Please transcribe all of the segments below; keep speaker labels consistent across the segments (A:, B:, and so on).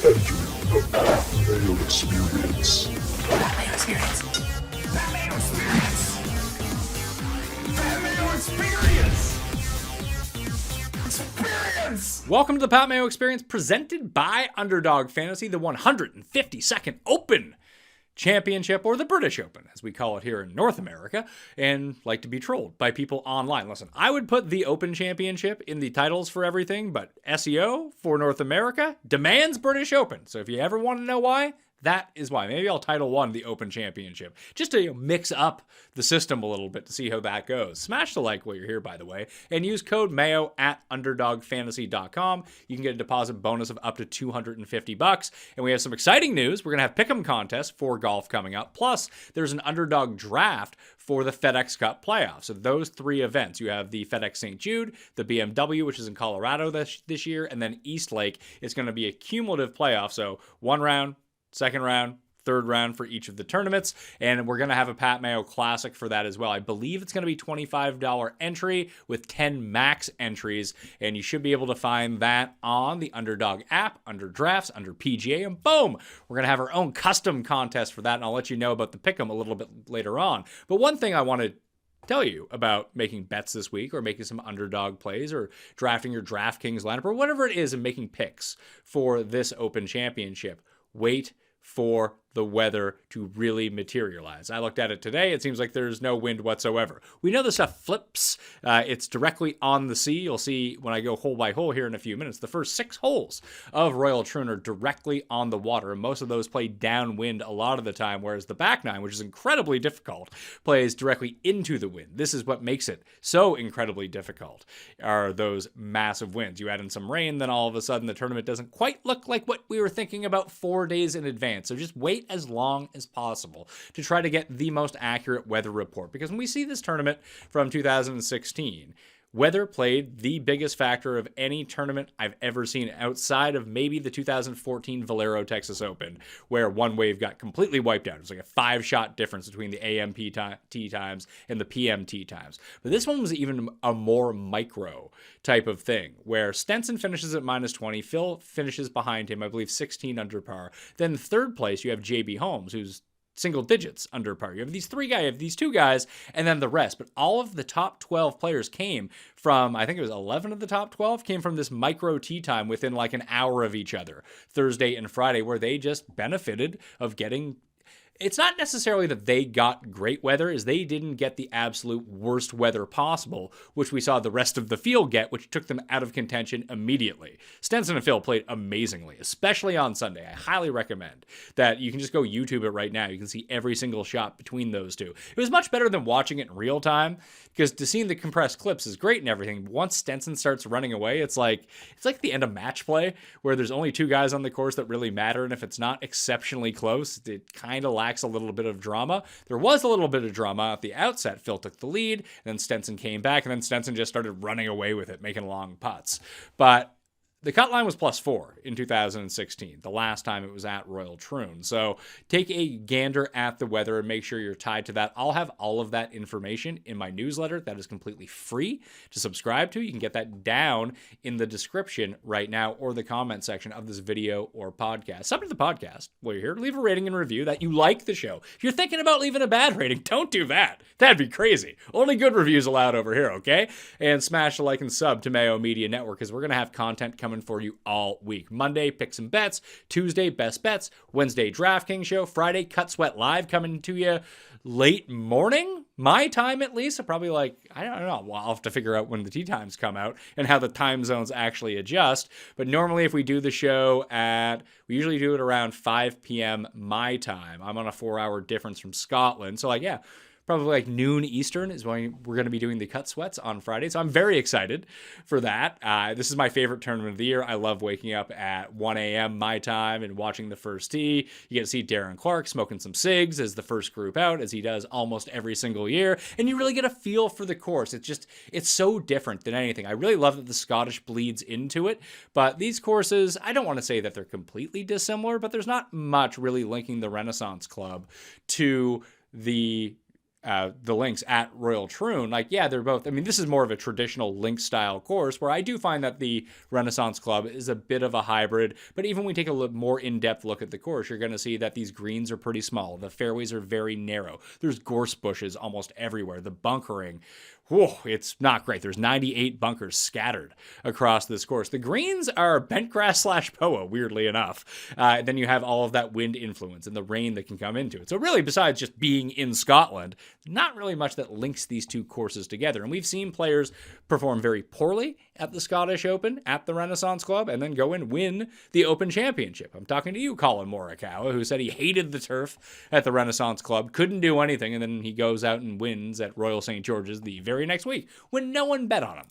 A: Entering the Mayo Experience.
B: That Mayo Experience. That Mayo Experience. That Mayo Experience. Experience.
C: Welcome to the Pat Mayo Experience, presented by Underdog Fantasy, the 152nd Open Championship, or the British Open, as we call it here in North America, and like to be trolled by people online. Listen, I would put the Open Championship in the titles for everything, but SEO for North America demands British Open. So if you ever want to know why, that is why. Maybe I'll title one the Open Championship, just to mix up the system a little bit to see how that goes. Smash the like while you're here, by the way, and use code MAYO at UnderdogFantasy.com. You can get a deposit bonus of up to $250. And we have some exciting news. We're going to have pick'em contests for golf coming up. Plus, there's an underdog draft for the FedEx Cup playoffs. So those three events, you have the FedEx St. Jude, the BMW, which is in Colorado this year, and then Eastlake. It's going to be a cumulative playoff. So one round, second round, third round for each of the tournaments. And we're going to have a Pat Mayo Classic for that as well. I believe it's going to be $25 entry with 10 max entries. And you should be able to find that on the Underdog app, under drafts, under PGA, and boom, we're going to have our own custom contest for that. And I'll let you know about the pick'em a little bit later on. But one thing I want to tell you about making bets this week, or making some underdog plays, or drafting your DraftKings lineup, or whatever it is, and making picks for this Open Championship. Wait for the weather to really materialize. I looked at it today. It seems like there's no wind whatsoever. We know the stuff flips. It's directly on the sea. You'll see when I go hole by hole here in a few minutes, the first 6 holes of Royal Troon are directly on the water. And most of those play downwind a lot of the time, whereas the back nine, which is incredibly difficult, plays directly into the wind. This is what makes it so incredibly difficult, are those massive winds. You add in some rain, then all of a sudden the tournament doesn't quite look like what we were thinking about 4 days in advance. So just wait as long as possible to try to get the most accurate weather report. Because when we see this tournament from 2016, weather played the biggest factor of any tournament I've ever seen, outside of maybe the 2014 Valero Texas Open, where one wave got completely wiped out. It was like a 5-shot difference between the AM tee times and the PM tee times. But this one was even a more micro type of thing, where Stenson finishes at -20, Phil finishes behind him, I believe 16 under par. Then third place, you have JB Holmes, who's single digits under par. You have these two guys, and then the rest. But all of the top 12 players came from, I think it was 11 of the top 12, came from this micro tee time within like an hour of each other, Thursday and Friday, where they just benefited of getting. It's not necessarily that they got great weather, is they didn't get the absolute worst weather possible, which we saw the rest of the field get, which took them out of contention immediately. Stenson and Phil played amazingly, especially on Sunday. I highly recommend that you can just go YouTube it right now. You can see every single shot between those two. It was much better than watching it in real time, because to see the compressed clips is great and everything. Once Stenson starts running away, it's like the end of match play, where there's only 2 guys on the course that really matter, and if it's not exceptionally close, it kind of lacks a little bit of drama. There was a little bit of drama at the outset. Phil took the lead, and then Stenson came back, and then Stenson just started running away with it, making long putts. But the cut line was +4 in 2016, the last time it was at Royal Troon. So take a gander at the weather and make sure you're tied to that. I'll have all of that information in my newsletter that is completely free to subscribe to. You can get that down in the description right now, or the comment section of this video or podcast. Sub to the podcast while you're here. Leave a rating and review that you like the show. If you're thinking about leaving a bad rating, don't do that. That'd be crazy. Only good reviews allowed over here, okay? And smash the like and sub to Mayo Media Network, because we're going to have content coming for you all week. Monday, picks and bets. Tuesday, best bets. Wednesday, DraftKings show. Friday, Cut Sweat Live coming to you late morning, my time at least. So probably like, I don't know. Well, I'll have to figure out when the tee times come out and how the time zones actually adjust. But normally if we do the show we usually do it around 5 p.m. my time. I'm on a 4-hour difference from Scotland. So like, yeah, probably like noon Eastern is when we're going to be doing the Cut Sweats on Friday. So I'm very excited for that. This is my favorite tournament of the year. I love waking up at 1 a.m. my time and watching the first tee. You get to see Darren Clark smoking some cigs as the first group out, as he does almost every single year. And you really get a feel for the course. It's so different than anything. I really love that the Scottish bleeds into it. But these courses, I don't want to say that they're completely dissimilar, but there's not much really linking the Renaissance Club to the the links at Royal Troon, like, yeah, they're both, I mean, this is more of a traditional link style course where I do find that the Renaissance Club is a bit of a hybrid, but even when we take a more in-depth look at the course, you're going to see that these greens are pretty small. The fairways are very narrow. There's gorse bushes almost everywhere. The bunkering, whoa, it's not great. There's 98 bunkers scattered across this course. The greens are bent grass / POA, weirdly enough. Then you have all of that wind influence and the rain that can come into it. So really, besides just being in Scotland, not really much that links these two courses together. And we've seen players perform very poorly at the Scottish Open, at the Renaissance Club, and then go and win the Open Championship. I'm talking to you, Colin Morikawa, who said he hated the turf at the Renaissance Club, couldn't do anything, and then he goes out and wins at Royal St. George's the very next week when no one bet on him,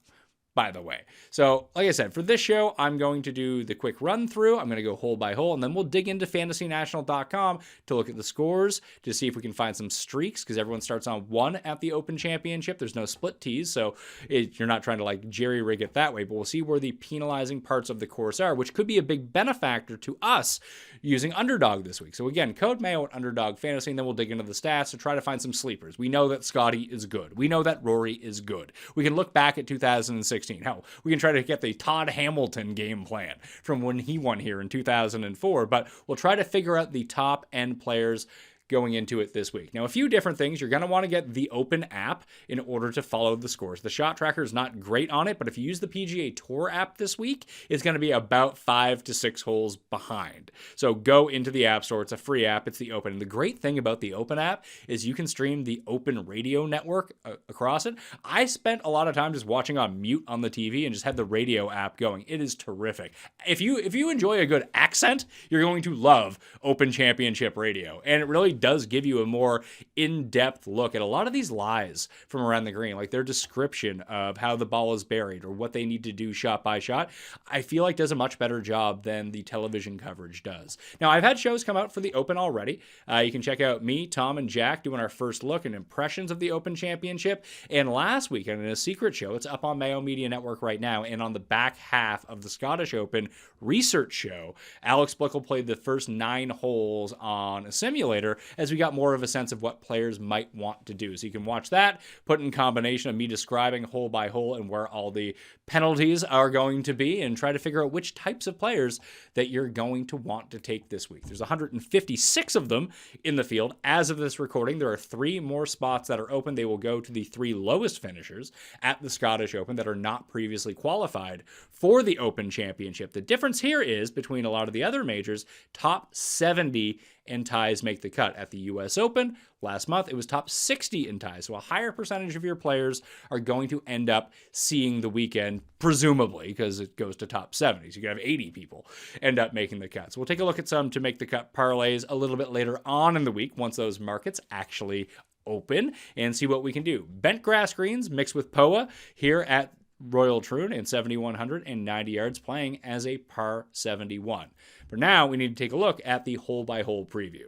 C: by the way. So, like I said, for this show, I'm going to do the quick run through. I'm going to go hole by hole, and then we'll dig into fantasynational.com to look at the scores to see if we can find some streaks, because everyone starts on 1 at the Open Championship. There's no split tees, so you're not trying to like jerry rig it that way, but we'll see where the penalizing parts of the course are, which could be a big benefactor to us using Underdog this week. So again, code Mayo at Underdog Fantasy, and then we'll dig into the stats to try to find some sleepers. We know that Scotty is good. We know that Rory is good. We can look back at 2016. Hell, we can try to get the Todd Hamilton game plan from when he won here in 2004, but we'll try to figure out the top end players going into it this week. Now, a few different things. You're going to want to get the Open app in order to follow the scores. The shot tracker is not great on it, but if you use the PGA Tour app this week, it's going to be about 5 to 6 holes behind. So go into the App Store. It's a free app. It's the Open. And the great thing about the Open app is you can stream the Open radio network across it. I spent a lot of time just watching on mute on the TV and just had the radio app going. It is terrific. If you enjoy a good accent, you're going to love Open Championship Radio. And it really does give you a more in-depth look at a lot of these lies from around the green, like their description of how the ball is buried or what they need to do shot by shot. I feel like does a much better job than the television coverage does. Now, I've had shows come out for the Open already. You can check out me, Tom, and Jack doing our first look and impressions of the Open Championship. And last weekend in a secret show, it's up on Mayo Media Network right now, and on the back half of the Scottish Open research show, Alex Blickel played the first 9 holes on a simulator as we got more of a sense of what players might want to do. So you can watch that, put in combination of me describing hole by hole and where all the penalties are going to be, and try to figure out which types of players that you're going to want to take this week. There's 156 of them in the field. As of this recording, there are 3 more spots that are open. They will go to the 3 lowest finishers at the Scottish Open that are not previously qualified for the Open Championship. The difference here is between a lot of the other majors, top 70 in ties make the cut. At the US Open last month, it was top 60 in ties. So a higher percentage of your players are going to end up seeing the weekend, presumably, because it goes to top 70. So you could have 80 people end up making the cut. So we'll take a look at some to make the cut parlays a little bit later on in the week once those markets actually open and see what we can do. Bent grass greens mixed with POA here at Royal Troon and 7,190 yards, playing as a par 71. For now, we need to take a look at the hole-by-hole preview.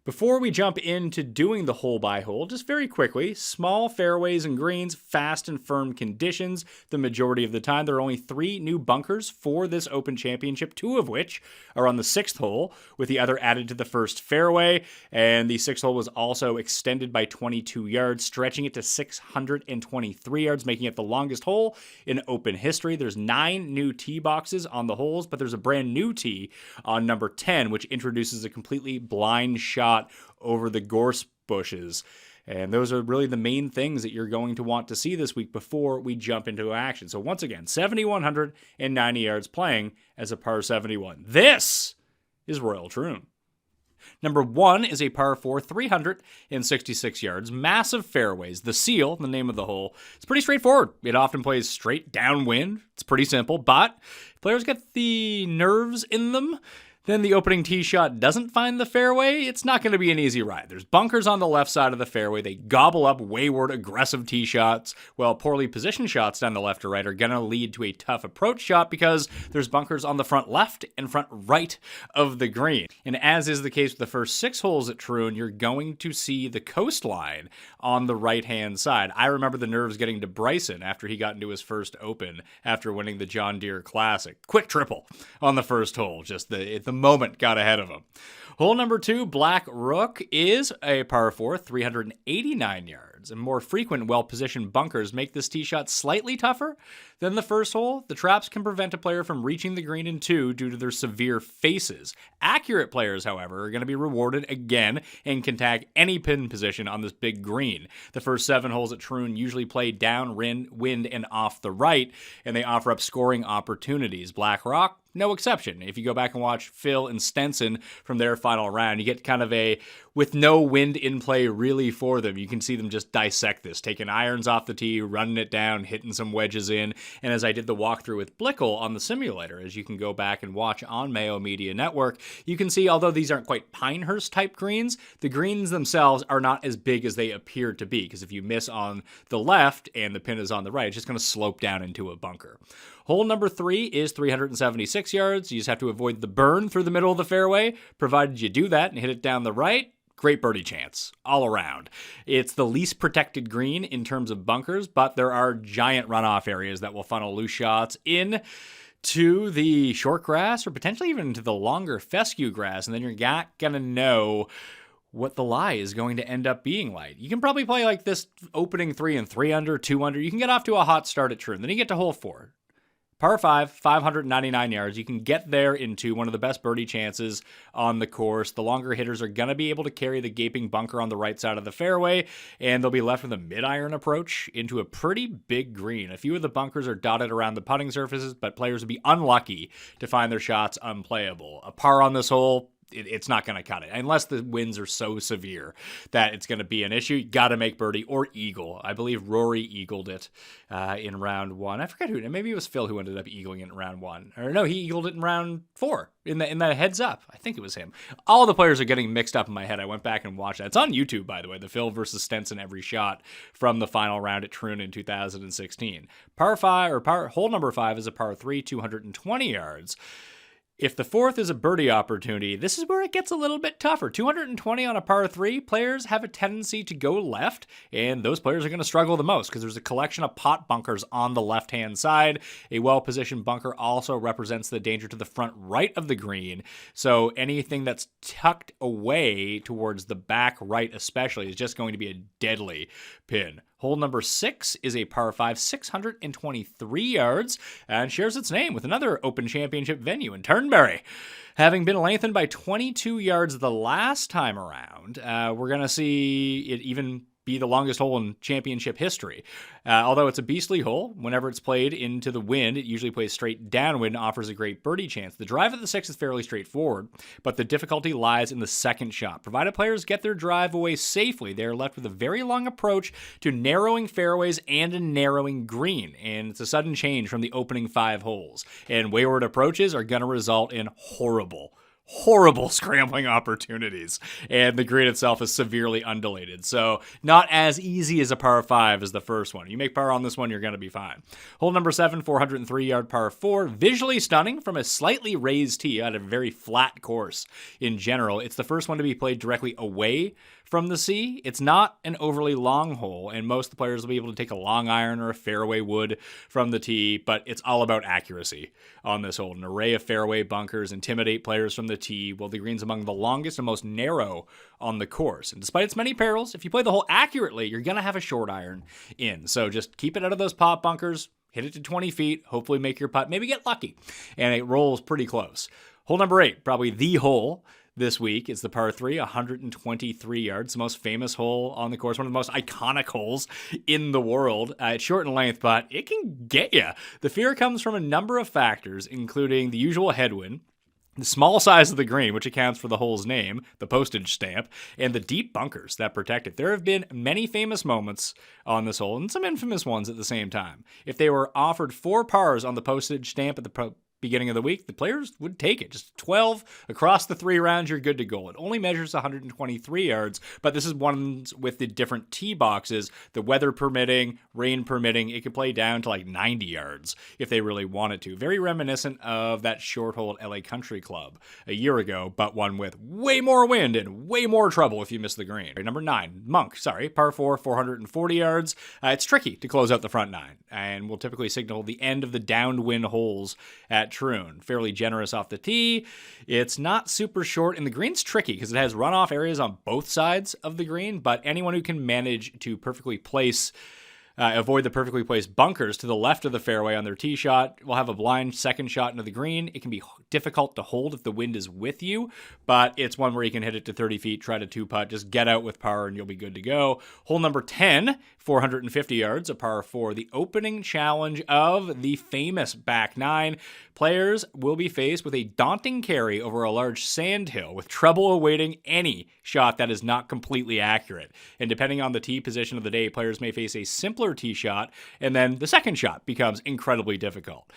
C: Before we jump into doing the hole-by-hole, just very quickly, small fairways and greens, fast and firm conditions. The majority of the time, there are only 3 new bunkers for this Open Championship, 2 of which are on the 6th hole, with the other added to the first fairway. And the 6th hole was also extended by 22 yards, stretching it to 623 yards, making it the longest hole in Open history. There's 9 new tee boxes on the holes, but there's a brand new tee on number 10, which introduces a completely blind shot over the gorse bushes. And those are really the main things that you're going to want to see this week before we jump into action. So once again, 7,190 yards, playing as a par 71. This is Royal Troon. Number 1 is a par 4, 366 yards, massive fairways. The Seal, the name of the hole, it's pretty straightforward. It often plays straight downwind. It's pretty simple, but if players get the nerves in them, then the opening tee shot doesn't find the fairway, it's not going to be an easy ride. There's bunkers on the left side of the fairway. They gobble up wayward, aggressive tee shots, while poorly positioned shots down the left or right are going to lead to a tough approach shot because there's bunkers on the front left and front right of the green. And as is the case with the first 6 holes at Troon, you're going to see the coastline on the right-hand side. I remember the nerves getting to Bryson after he got into his first Open after winning the John Deere Classic. Quick triple on the first hole, just the moment got ahead of him. Hole number 2, Black Rook, is a par 4, 389 yards. And more frequent, well-positioned bunkers make this tee shot slightly tougher than the first hole. The traps can prevent a player from reaching the green in 2 due to their severe faces. Accurate players, however, are going to be rewarded again and can tag any pin position on this big green. The first 7 holes at Troon usually play down, wind, and off the right, and they offer up scoring opportunities. Black Rock, no exception. If you go back and watch Phil and Stenson from their final round, you get kind of a, with no wind in play really for them, you can see them just dissect this, taking irons off the tee, running it down, hitting some wedges in. And as I did the walkthrough with Blickle on the simulator, as you can go back and watch on Mayo Media Network, you can see, although these aren't quite Pinehurst type greens, the greens themselves are not as big as they appear to be, because if you miss on the left and the pin is on the right, it's just going to slope down into a bunker. Hole number 3 is 376 yards. You just have to avoid the burn through the middle of the fairway. Provided you do that and hit it down the right, great birdie chance all around. It's the least protected green in terms of bunkers, but there are giant runoff areas that will funnel loose shots in to the short grass or potentially even to the longer fescue grass, and then you're not going to know what the lie is going to end up being like. You can probably play like this opening 3 and 3 under, 2 under. You can get off to a hot start at Troon. Then you get to hole 4. Par 5, 599 yards. You can get there into one of the best birdie chances on the course. The longer hitters are going to be able to carry the gaping bunker on the right side of the fairway, and they'll be left with a mid-iron approach into a pretty big green. A few of the bunkers are dotted around the putting surfaces, but players would be unlucky to find their shots unplayable. A par on this hole, it's not going to cut it unless the winds are so severe that it's going to be an issue. You got to make birdie or eagle. I believe Rory eagled it in round 1. I forget who. Maybe it was Phil who ended up eagling it in round 1. Or no, he eagled it in round 4 in the heads up. I think it was him. All the players are getting mixed up in my head. I went back and watched that. It's on YouTube, by the way. The Phil versus Stenson every shot from the final round at Troon in 2016. Hole number 5 is a par 3, 220 yards. If the 4th is a birdie opportunity, this is where it gets a little bit tougher. 220 on a par 3, players have a tendency to go left, and those players are going to struggle the most because there's a collection of pot bunkers on the left-hand side. A well-positioned bunker also represents the danger to the front right of the green, so anything that's tucked away towards the back right especially is just going to be a deadly pin. Hole number 6 is a par 5, 623 yards, and shares its name with another Open Championship venue in Turnberry. Having been lengthened by 22 yards the last time around, we're going to see it even be the longest hole in championship history. Although it's a beastly hole, whenever it's played into the wind, it usually plays straight downwind and offers a great birdie chance. The drive of the 6 is fairly straightforward, but the difficulty lies in the second shot. Provided players get their drive away safely, they are left with a very long approach to narrowing fairways and a narrowing green, and it's a sudden change from the opening 5 holes. And wayward approaches are going to result in horrible scrambling opportunities, and the green itself is severely undulated, so not as easy as a par 5 as the first one. You make par on this one, you're going to be fine. Hole number 7, 403-yard par 4, visually stunning from a slightly raised tee at a very flat course in general. It's the first one to be played directly away from the sea. It's not an overly long hole, and most of the players will be able to take a long iron or a fairway wood from the tee, but it's all about accuracy on this hole. An array of fairway bunkers intimidate players from the tee, while the green's among the longest and most narrow on the course. And despite its many perils, if you play the hole accurately, you're going to have a short iron in. So just keep it out of those pot bunkers, hit it to 20 feet, hopefully make your putt, maybe get lucky, and it rolls pretty close. Hole number 8, probably the hole this week. It's the par 3, 123 yards, the most famous hole on the course, one of the most iconic holes in the world. It's short in length, but it can get you. The fear comes from a number of factors, including the usual headwind, the small size of the green, which accounts for the hole's name, the postage stamp, and the deep bunkers that protect it. There have been many famous moments on this hole, and some infamous ones at the same time. If they were offered 4 pars on the postage stamp at the beginning of the week, the players would take it. Just 12 across the 3 rounds, you're good to go. It only measures 123 yards, but this is one with the different tee boxes, the weather permitting, rain permitting. It could play down to like 90 yards if they really wanted to. Very reminiscent of that short hole at LA Country Club a year ago, but one with way more wind and way more trouble if you miss the green. Number 9, par 4, 440 yards. It's tricky to close out the front 9, and we'll typically signal the end of the downwind holes at Troon. Fairly generous off the tee. It's not super short, and the green's tricky because it has runoff areas on both sides of the green, but anyone who can manage to perfectly place avoid the perfectly placed bunkers to the left of the fairway on their tee shot will have a blind second shot into the green. It can be difficult to hold if the wind is with you, but it's one where you can hit it to 30 feet, try to two-putt, just get out with par, and you'll be good to go. Hole number 10, 450 yards, a par 4, the opening challenge of the famous back nine. Players will be faced with a daunting carry over a large sand hill with trouble awaiting any shot that is not completely accurate. And depending on the tee position of the day, players may face a simpler tee shot, and then the second shot becomes incredibly difficult.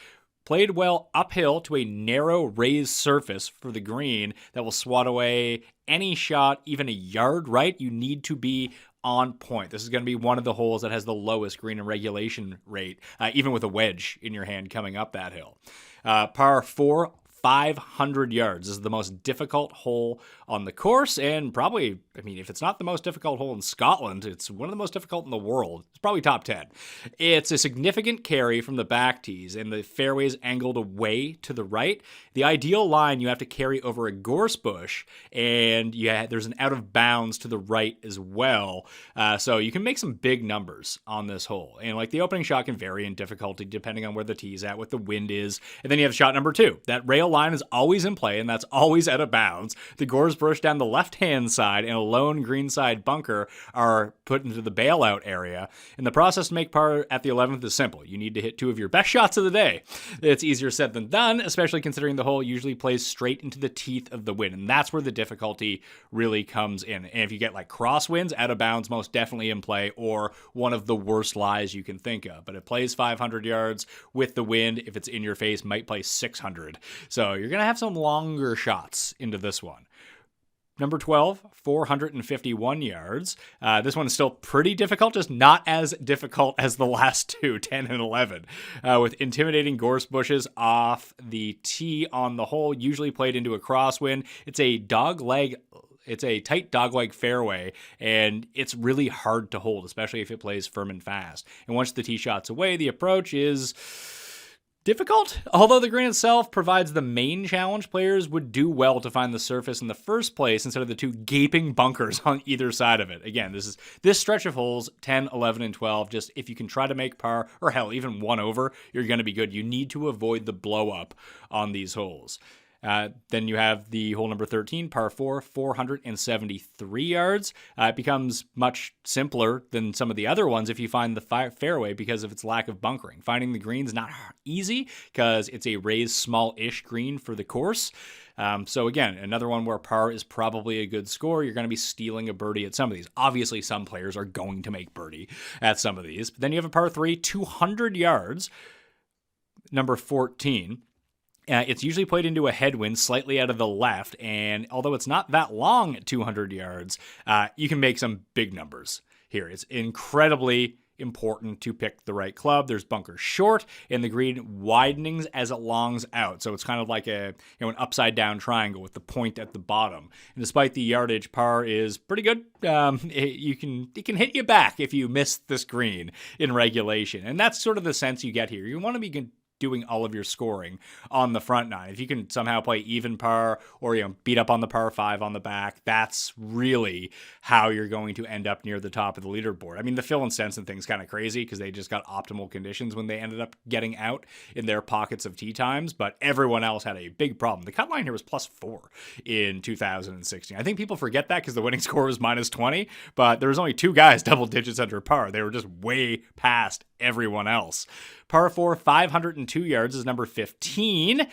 C: Played well uphill to a narrow raised surface for the green that will swat away any shot, even a yard right. You need to be on point. This is going to be one of the holes that has the lowest green and regulation rate, even with a wedge in your hand coming up that hill. Par 4, 500 yards. This is the most difficult hole on the course, and probably, I mean, if it's not the most difficult hole in Scotland, it's one of the most difficult in the world. It's probably top 10. It's a significant carry from the back tees, and the fairway is angled away to the right. The ideal line, you have to carry over a gorse bush, and there's an out of bounds to the right as well. So you can make some big numbers on this hole. And like the opening shot can vary in difficulty depending on where the tee's at, what the wind is. And then you have shot number 2. That rail line is always in play, and that's always out of bounds. The gorse bush down the left-hand side and a lone greenside bunker are put into the bailout area. And the process to make par at the 11th is simple. You need to hit 2 of your best shots of the day. It's easier said than done, especially considering the hole usually plays straight into the teeth of the wind, and that's where the difficulty really comes in. And if you get like crosswinds, out of bounds, most definitely in play, or one of the worst lies you can think of. But it plays 500 yards with the wind. If it's in your face, might play 600. So you're going to have some longer shots into this one. Number 12, 451 yards. This one is still pretty difficult, just not as difficult as the last two, 10 and 11, with intimidating gorse bushes off the tee on the hole, usually played into a crosswind. It's a tight dogleg fairway, and it's really hard to hold, especially if it plays firm and fast. And once the tee shot's away, the approach is difficult. Although the green itself provides the main challenge, players would do well to find the surface in the first place instead of the 2 gaping bunkers on either side of it. Again, this stretch of holes, 10, 11, and 12, just if you can try to make par, or hell, even 1 over, you're going to be good. You need to avoid the blow up on these holes. Then you have the hole number 13, par 4, 473 yards. It becomes much simpler than some of the other ones if you find the fairway because of its lack of bunkering. Finding the green's not easy because it's a raised small-ish green for the course. So again, another one where par is probably a good score. You're going to be stealing a birdie at some of these. Obviously, some players are going to make birdie at some of these. But then you have a par 3, 200 yards, number 14. It's usually played into a headwind slightly out of the left, and although it's not that long at 200 yards, you can make some big numbers here. It's incredibly important to pick the right club. There's bunkers short, and the green widenings as it longs out. So it's kind of like an upside down triangle with the point at the bottom. And despite the yardage, par is pretty good. It can hit you back if you miss this green in regulation, and that's sort of the sense you get here. You want to be doing all of your scoring on the front nine. If you can somehow play even par or beat up on the par 5 on the back, that's really how you're going to end up near the top of the leaderboard. I mean, the Phil and Stenson thing's kind of crazy because they just got optimal conditions when they ended up getting out in their pockets of tee times, but everyone else had a big problem. The cut line here was +4 in 2016. I think people forget that because the winning score was -20, but there was only 2 guys double digits under par. They were just way past everyone else. Par 4, 502 yards is number 15.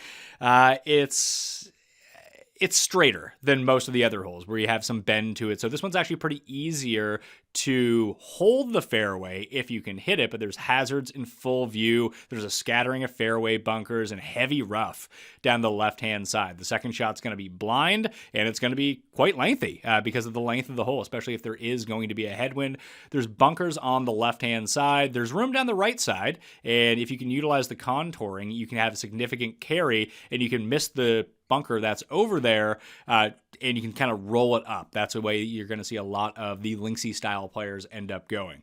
C: It's straighter than most of the other holes where you have some bend to it. So this one's actually pretty easier to hold the fairway if you can hit it, but there's hazards in full view. There's a scattering of fairway bunkers and heavy rough down the left-hand side. The second shot's going to be blind, and it's going to be quite lengthy because of the length of the hole, especially if there is going to be a headwind. There's bunkers on the left-hand side. There's room down the right side, and if you can utilize the contouring, you can have a significant carry, and you can miss the bunker that's over there, and you can kind of roll it up. That's the way you're going to see a lot of the linksy style players end up going.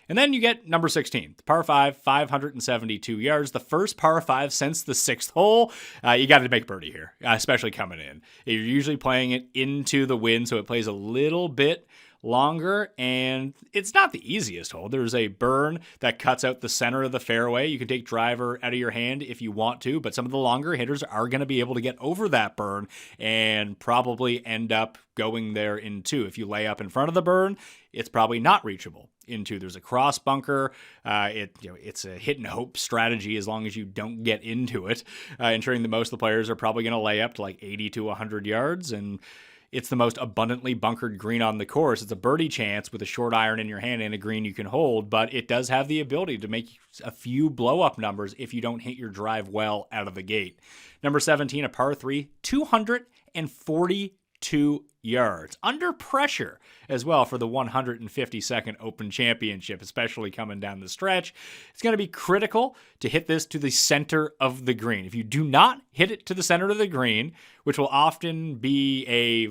C: And then you get number 16, the par 5, 572 yards, the first par 5 since the 6th hole. You got to make birdie here, especially coming in. You're usually playing it into the wind, so it plays a little bit longer, and it's not the easiest hole. There's a burn that cuts out the center of the fairway. You can take driver out of your hand if you want to, but some of the longer hitters are going to be able to get over that burn and probably end up going there in 2. If you lay up in front of the burn, it's probably not reachable in 2. There's a cross bunker. It's a hit and hope strategy as long as you don't get into it, ensuring that most of the players are probably going to lay up to like 80 to 100 yards, and it's the most abundantly bunkered green on the course. It's a birdie chance with a short iron in your hand and a green you can hold, but it does have the ability to make a few blow-up numbers if you don't hit your drive well out of the gate. Number 17, a par 3, 242 yards. Under pressure as well for the 152nd Open Championship, especially coming down the stretch. It's going to be critical to hit this to the center of the green. If you do not hit it to the center of the green, which will often be a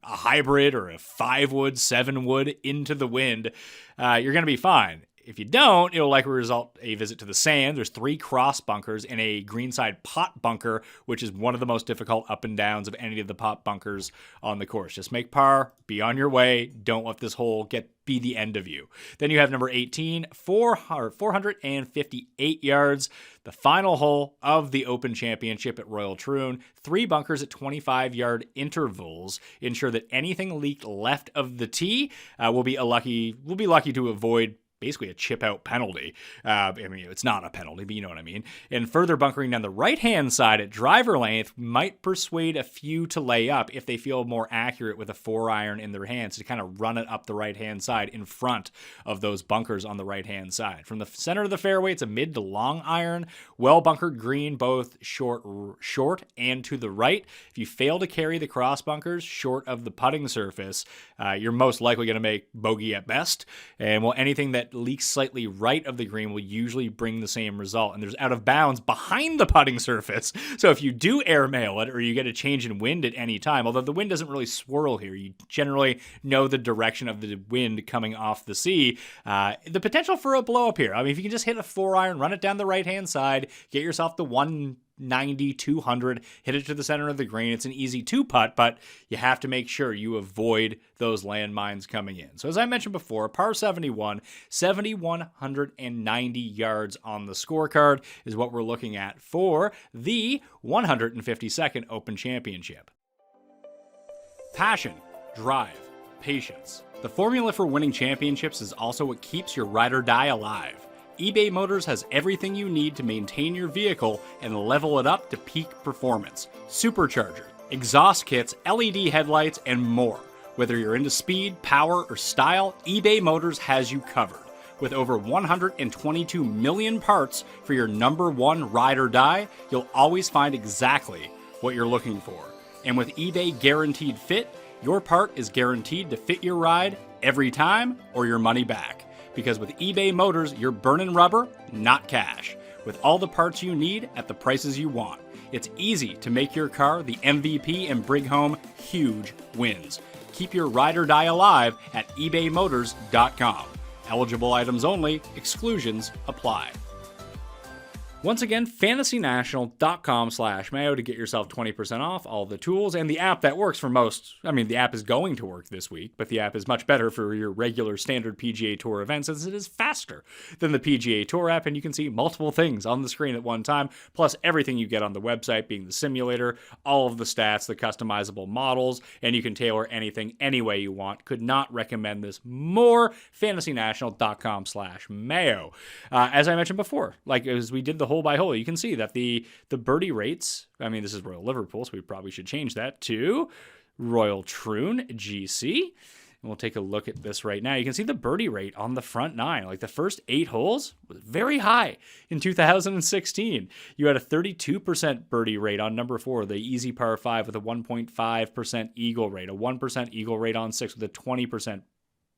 C: hybrid or a 5-wood, 7-wood into the wind, you're going to be fine. If you don't, it'll likely result a visit to the sand. There's 3 cross bunkers and a greenside pot bunker, which is one of the most difficult up and downs of any of the pot bunkers on the course. Just make par, be on your way. Don't let this hole be the end of you. Then you have number 18, 458 yards. The final hole of the Open Championship at Royal Troon. 3 bunkers at 25-yard intervals ensure that anything leaked left of the tee will be lucky to avoid basically a chip out penalty. It's not a penalty, but you know what I mean. And further bunkering down the right-hand side at driver length might persuade a few to lay up if they feel more accurate with a 4-iron in their hands to kind of run it up the right-hand side in front of those bunkers on the right-hand side. From the center of the fairway, it's a mid to long iron, well-bunkered green, both short and to the right. If you fail to carry the cross bunkers short of the putting surface, you're most likely going to make bogey at best. And anything that leaks slightly right of the green will usually bring the same result. And there's out of bounds behind the putting surface. So if you do airmail it or you get a change in wind at any time, although the wind doesn't really swirl here, you generally know the direction of the wind coming off the sea, the potential for a blow up here. If you can just hit a 4-iron, run it down the right-hand side, get yourself the 190, 200, hit it to the center of the green. It's an easy 2-putt, but you have to make sure you avoid those landmines coming in. So as I mentioned before, par 71, 7,190 yards on the scorecard is what we're looking at for the 152nd Open Championship. Passion, drive, patience. The formula for winning championships is also what keeps your ride or die alive. eBay Motors has everything you need to maintain your vehicle and level it up to peak performance. Supercharger, exhaust kits, LED headlights, and more. Whether you're into speed, power, or style, eBay Motors has you covered. With over 122 million parts for your number one ride or die, you'll always find exactly what you're looking for. And with eBay Guaranteed Fit, your part is guaranteed to fit your ride every time or your money back. Because with eBay Motors, you're burning rubber, not cash. With all the parts you need at the prices you want. It's easy to make your car the MVP and bring home huge wins. Keep your ride or die alive at ebaymotors.com. Eligible items only, exclusions apply. Once again, fantasynational.com/Mayo to get yourself 20% off all the tools and the app that works for most. The app is going to work this week, but the app is much better for your regular standard PGA Tour events as it is faster than the PGA Tour app, and you can see multiple things on the screen at one time, plus everything you get on the website being the simulator, all of the stats, the customizable models, and you can tailor anything any way you want. Could not recommend this more. fantasynational.com/Mayo. As I mentioned before, as we did the hole by hole, you can see that the birdie rates, this is Royal Liverpool, so we probably should change that to Royal Troon GC. And we'll take a look at this right now. You can see the birdie rate on the front 9. The first 8 holes was very high in 2016. You had a 32% birdie rate on number 4, the easy par 5 with a 1.5% eagle rate, a 1% eagle rate on 6 with a 20%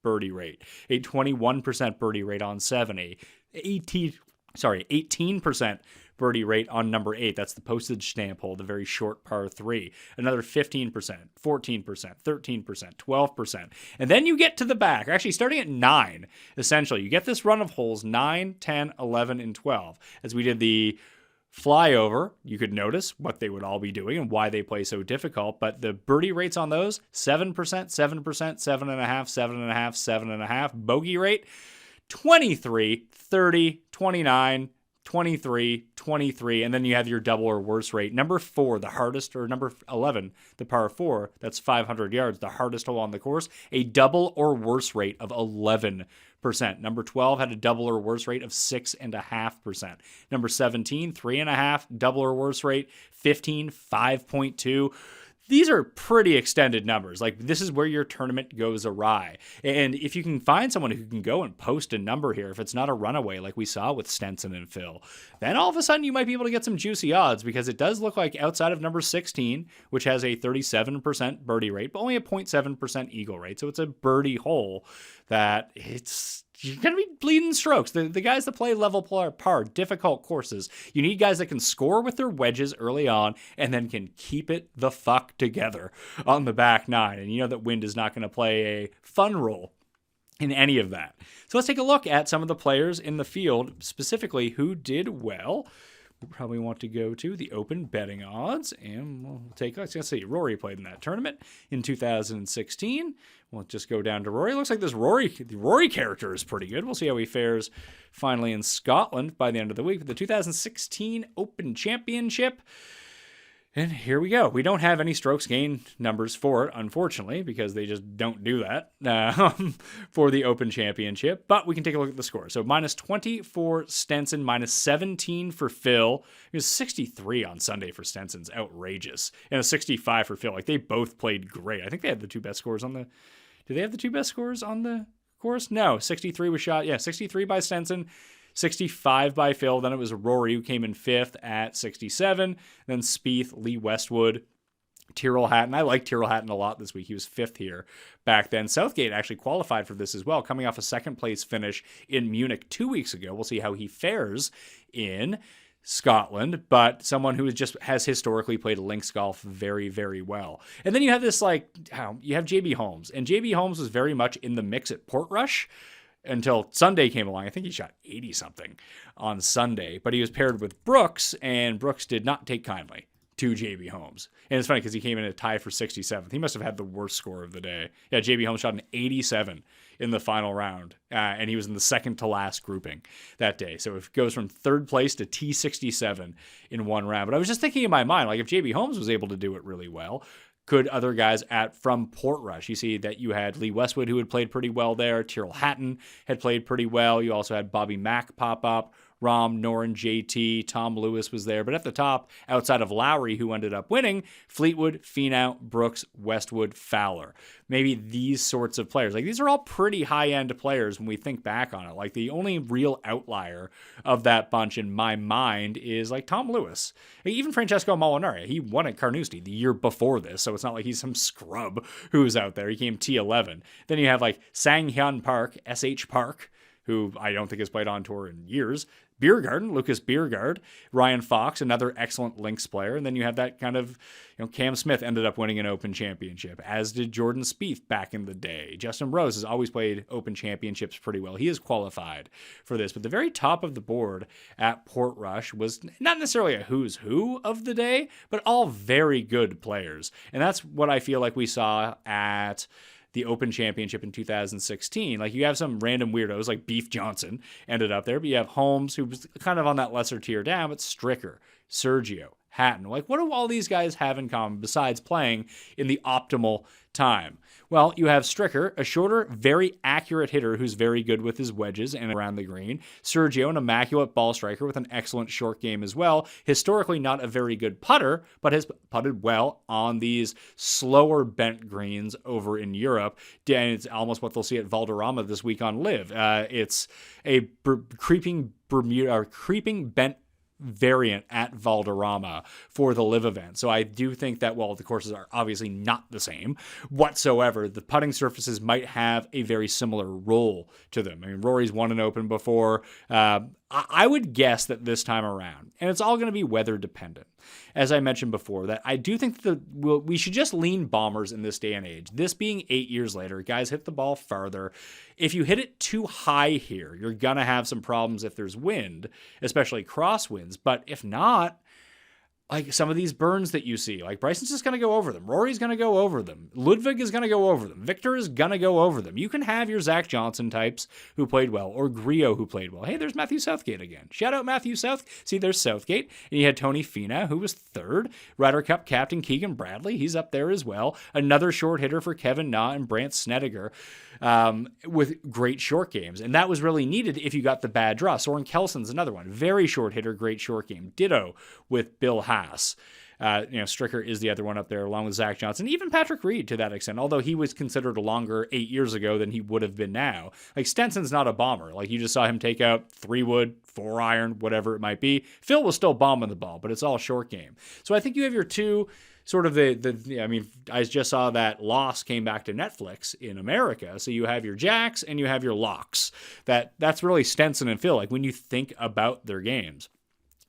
C: birdie rate, a 21% birdie rate on 7, 18% birdie rate on number 8. That's the postage stamp hole, the very short par 3. Another 15%, 14%, 13%, 12%. And then you get to the back, actually starting at 9, essentially. You get this run of holes 9, 10, 11, and 12. As we did the Flyover, you could notice what they would all be doing and why they play so difficult. But the birdie rates on those, 7%, 7%, 7.5, 7.5, 7.5. Bogey rate, 23, 30, 29, 23, 23. And then you have your double or worse rate. Number 4, the hardest, or number 11, the par 4, that's 500 yards, the hardest hole on the course, a double or worse rate of 11%. Number 12 had a double or worse rate of 6.5%. Number 17, 3.5, double or worse rate. 15, 5.2. These are pretty extended numbers. Like, this is where your tournament goes awry. And if you can find someone who can go and post a number here, if it's not a runaway like we saw with Stenson and Phil, then all of a sudden you might be able to get some juicy odds, because it does look like outside of number 16, which has a 37% birdie rate, but only a 0.7% eagle rate. So it's a birdie hole that you're going to be bleeding strokes. The guys that play level par, difficult courses, you need guys that can score with their wedges early on and then can keep it the fuck together on the back 9. And you know that wind is not going to play a fun role in any of that. So let's take a look at some of the players in the field, specifically who did well. We probably want to go to the open betting odds, and we'll take, let's see, Rory played in that tournament in 2016. We'll just go down to Rory. Looks like the Rory character is pretty good. We'll see how he fares finally in Scotland by the end of the week. The 2016 Open Championship. And here we go. We don't have any strokes gained numbers for it, unfortunately, because they just don't do that for the Open Championship. But we can take a look at the score. So minus 20 for Stenson, minus 17 for Phil. It was 63 on Sunday for Stenson's outrageous. And a 65 for Phil. Like, they both played great. I think they had the two best scores on the... Did they have the two best scores on the course? No, 63 was shot. Yeah, 63 by Stenson. 65 by Phil. Then it was Rory who came in 5th at 67. Then Spieth, Lee Westwood, Tyrrell Hatton. I like Tyrrell Hatton a lot this week. He was 5th here back then. Southgate actually qualified for this as well, coming off a second place finish in Munich 2 weeks ago. We'll see how he fares in Scotland, but someone who has historically played links golf very, very well. And then you have this, you have JB Holmes, and JB Holmes was very much in the mix at Portrush until Sunday came along. I think he shot 80-something on Sunday, but he was paired with Brooks, and Brooks did not take kindly to JB Holmes. And it's funny because he came in a tie for 67th. He must have had the worst score of the day. Yeah, JB Holmes shot an 87 in the final round, and he was in the second to last grouping that day. So it goes from 3rd place to T67 in one round. But I was just thinking in my mind, like, if JB Holmes was able to do it really well, could other guys from Portrush? You see that you had Lee Westwood, who had played pretty well there. Tyrrell Hatton had played pretty well. You also had Bobby Mack pop up. Rahm, Noren, JT, Tom Lewis was there. But at the top, outside of Lowry, who ended up winning, Fleetwood, Finau, Brooks, Westwood, Fowler. Maybe these sorts of players. Like, these are all pretty high-end players when we think back on it. Like, the only real outlier of that bunch in my mind is, like, Tom Lewis. Even Francesco Molinari, he won at Carnoustie the year before this, so it's not like he's some scrub who's out there. He came T11. Then you have, like, Sang Hyun Park, SH Park, who I don't think has played on tour in years. Biergarten, Lucas Biergaard, Ryan Fox, another excellent links player. And then you have that kind of, Cam Smith ended up winning an Open Championship, as did Jordan Spieth back in the day. Justin Rose has always played Open Championships pretty well. He is qualified for this. But the very top of the board at Portrush was not necessarily a who's who of the day, but all very good players. And that's what I feel like we saw at the Open Championship in 2016. Like, you have some random weirdos like Beef Johnson ended up there, but you have Holmes, who was kind of on that lesser tier down, but Stricker, Sergio, Hatton. Like, what do all these guys have in common besides playing in the optimal time? Well, you have Stricker, a shorter, very accurate hitter who's very good with his wedges and around the green. Sergio, an immaculate ball striker with an excellent short game as well. Historically not a very good putter, but has putted well on these slower bent greens over in Europe. And it's almost what they'll see at Valderrama this week on Live. It's a creeping bent variant at Valderrama for the Live event. So I do think that while the courses are obviously not the same whatsoever, the putting surfaces might have a very similar role to them. I mean, Rory's won an Open before. I would guess that this time around, and it's all going to be weather dependent, as I mentioned before, that I do think that we should just lean bombers in this day and age. This being 8 years later, guys hit the ball farther. If you hit it too high here, you're going to have some problems if there's wind, especially crosswinds. But if not, like some of these burns that you see, like Bryson's just going to go over them. Rory's going to go over them. Ludwig is going to go over them. Victor is going to go over them. You can have your Zach Johnson types who played well, or Griot who played well. Hey, there's Matthew Southgate again. Shout out Matthew Southgate. See, there's Southgate. And you had Tony Finau, who was third. Ryder Cup captain Keegan Bradley, he's up there as well. Another short hitter for Kevin Na and Brant Snedeker with great short games. And that was really needed if you got the bad draw. Soren Kelson's another one. Very short hitter, great short game. Ditto with Bill Haas. Stricker is the other one up there, along with Zach Johnson, even Patrick Reed to that extent, although he was considered a longer 8 years ago than he would have been now. Like Stenson's not a bomber. Like you just saw him take out 3-wood, 4-iron, whatever it might be. Phil was still bombing the ball, but it's all short game. So I think you have your two sort of I just saw that Lost came back to Netflix in America. So you have your jacks and you have your locks. That's really Stenson and Phil. Like when you think about their games.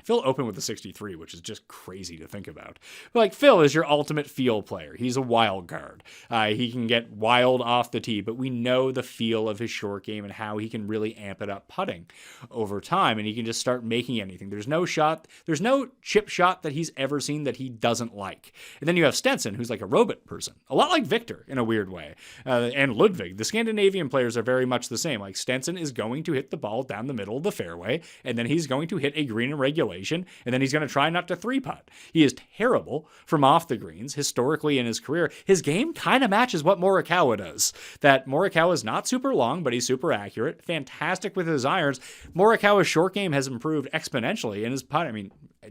C: Phil opened with a 63, which is just crazy to think about. But like Phil is your ultimate feel player. He's a wild card. He can get wild off the tee, but we know the feel of his short game and how he can really amp it up putting over time, and he can just start making anything. There's no chip shot that he's ever seen that he doesn't like. And then you have Stenson, who's like a robot person, a lot like Victor in a weird way, and Ludwig. The Scandinavian players are very much the same. Like Stenson is going to hit the ball down the middle of the fairway, and then he's going to hit a green in regulation, and then he's going to try not to 3-putt. He is terrible from off the greens historically in his career. His game kind of matches what Morikawa does. That Morikawa is not super long, but he's super accurate. Fantastic with his irons. Morikawa's short game has improved exponentially, and his putt,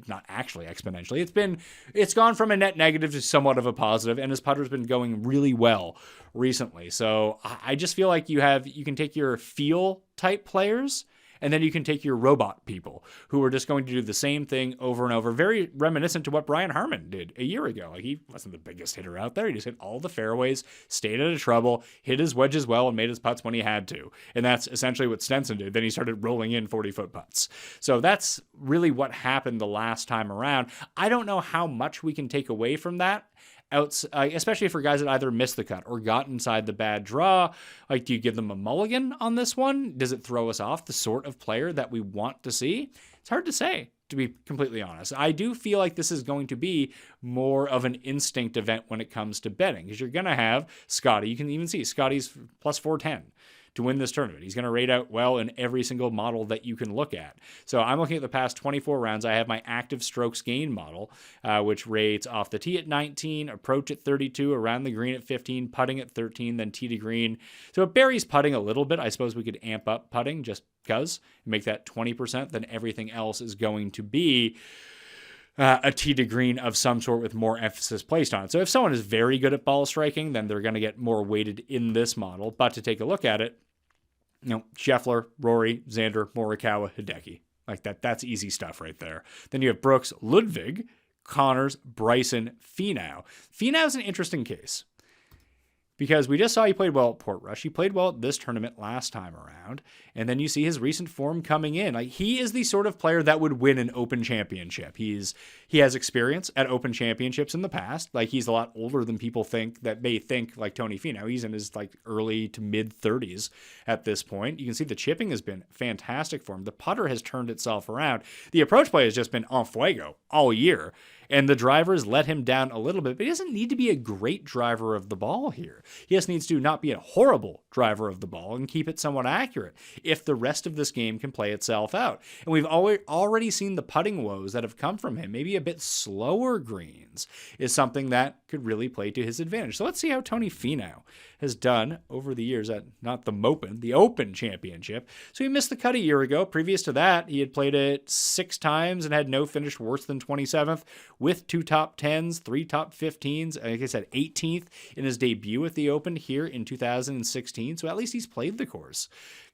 C: not actually exponentially. It's gone from a net negative to somewhat of a positive, and his putter's been going really well recently. So I just feel like you can take your feel type players, and then you can take your robot people who are just going to do the same thing over and over. Very reminiscent to what Brian Harman did a year ago. Like he wasn't the biggest hitter out there. He just hit all the fairways, stayed out of trouble, hit his wedges well, and made his putts when he had to. And that's essentially what Stenson did. Then he started rolling in 40-foot putts. So that's really what happened the last time around. I don't know how much we can take away from that. Especially for guys that either missed the cut or got inside the bad draw. Like, do you give them a mulligan on this one? Does it throw us off the sort of player that we want to see? It's hard to say, to be completely honest. I do feel like this is going to be more of an instinct event when it comes to betting, because you're going to have Scotty. You can even see Scotty's plus 410 to win this tournament. He's going to rate out well in every single model that you can look at. So I'm looking at the past 24 rounds. I have my active strokes gain model, which rates off the tee at 19, approach at 32, around the green at 15, putting at 13, then tee to green. So it buries putting a little bit. I suppose we could amp up putting just because, make that 20%. Then everything else is going to be a tee to green of some sort with more emphasis placed on it. So if someone is very good at ball striking, then they're going to get more weighted in this model. But to take a look at it, Scheffler, Rory, Xander, Morikawa, Hideki. Like that's easy stuff right there. Then you have Brooks, Ludwig, Connors, Bryson, Finau. Finau's an interesting case, because we just saw he played well at Portrush. He played well at this tournament last time around. And then you see his recent form coming in. Like, he is the sort of player that would win an Open Championship. He has experience at Open Championships in the past. Like, he's a lot older than people may think like Tony Finau. He's in his early to mid 30s at this point. You can see the chipping has been fantastic for him. The putter has turned itself around. The approach play has just been en fuego all year. And the drivers let him down a little bit, but he doesn't need to be a great driver of the ball here. He just needs to not be a horrible driver of the ball and keep it somewhat accurate if the rest of this game can play itself out. And we've already seen the putting woes that have come from him. Maybe a bit slower greens is something that could really play to his advantage. So let's see how Tony Finau has done over the years at not the Mopen, the Open Championship. So he missed the cut a year ago. Previous to that, he had played it 6 times and had no finish worse than 27th, with 2 top 10s, 3 top 15s, like I said, 18th in his debut at the Open here in 2016. So at least he's played the course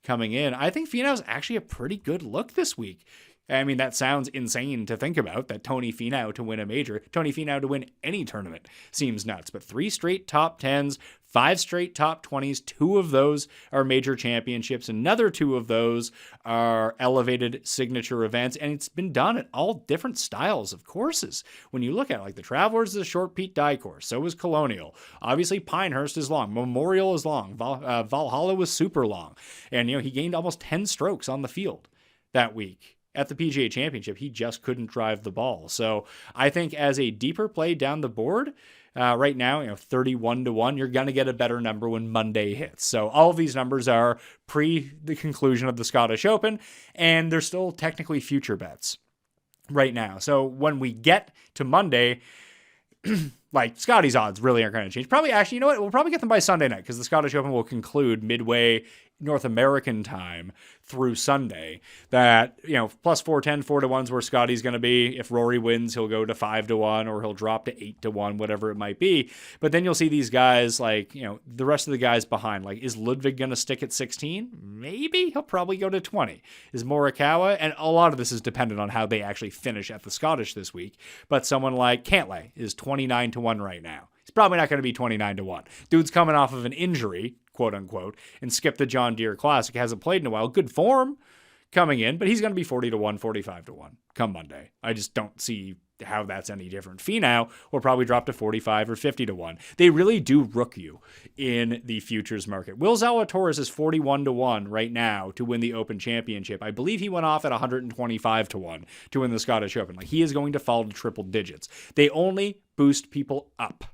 C: coming in. I think Finau's actually a pretty good look this week. I mean, that sounds insane to think about, that Tony Finau to win a major. Tony Finau to win any tournament seems nuts. But 3 straight top 10s, 5 straight top 20s, 2 of those are major championships. Another 2 of those are elevated signature events. And it's been done at all different styles of courses. When you look at it, like the Travelers is a short Pete Dye course. So is Colonial. Obviously, Pinehurst is long. Memorial is long. Valhalla was super long. And, he gained almost 10 strokes on the field that week. At the PGA Championship, he just couldn't drive the ball. So I think as a deeper play down the board, right now, 31-1, you're going to get a better number when Monday hits. So all of these numbers are pre the conclusion of the Scottish Open, and they're still technically future bets right now. So when we get to Monday, like Scotty's odds really aren't going to change. Probably, actually, you know what? We'll probably get them by Sunday night because the Scottish Open will conclude midway North American time through Sunday. That, plus 410, 4-1's where Scotty's going to be. If Rory wins, he'll go to 5-1 or he'll drop to 8-1, whatever it might be. But then you'll see these guys like, the rest of the guys behind. Like, is Ludwig going to stick at 16? Maybe. He'll probably go to 20. Is Morikawa? And a lot of this is dependent on how they actually finish at the Scottish this week. But someone like Cantlay is 29-1 right now. He's probably not going to be 29-1. Dude's coming off of an injury, quote unquote, and skipped the John Deere Classic. Hasn't played in a while. Good form coming in, but he's going to be 40-1, 45-1 come Monday. I just don't see how that's any different. Finau will probably drop to 45 or 50-1. They really do rook you in the futures market. Will Zalatoris is 41-1 right now to win the Open Championship. I believe he went off at 125-1 to win the Scottish Open. Like, he is going to fall to triple digits. They only boost people up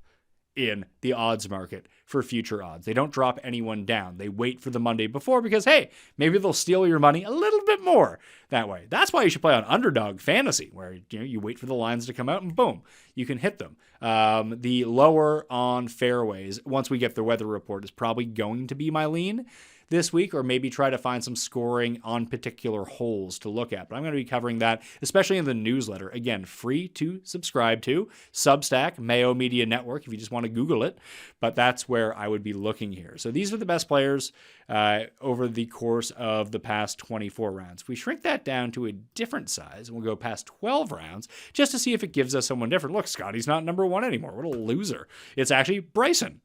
C: in the odds market for future odds. They don't drop anyone down. They wait for the Monday before because, hey, maybe they'll steal your money a little bit more that way. That's why you should play on Underdog Fantasy, where you wait for the lines to come out and boom, you can hit them. The lower on fairways, once we get the weather report, is probably going to be my lean this week, or maybe try to find some scoring on particular holes to look at. But I'm going to be covering that, especially in the newsletter. Again, free to subscribe to. Substack, Mayo Media Network, if you just want to Google it. But that's where I would be looking here. So these are the best players over the course of the past 24 rounds. If we shrink that down to a different size, and we'll go past 12 rounds, just to see if it gives us someone different. Look, Scotty's not number 1 anymore. What a loser. It's actually Bryson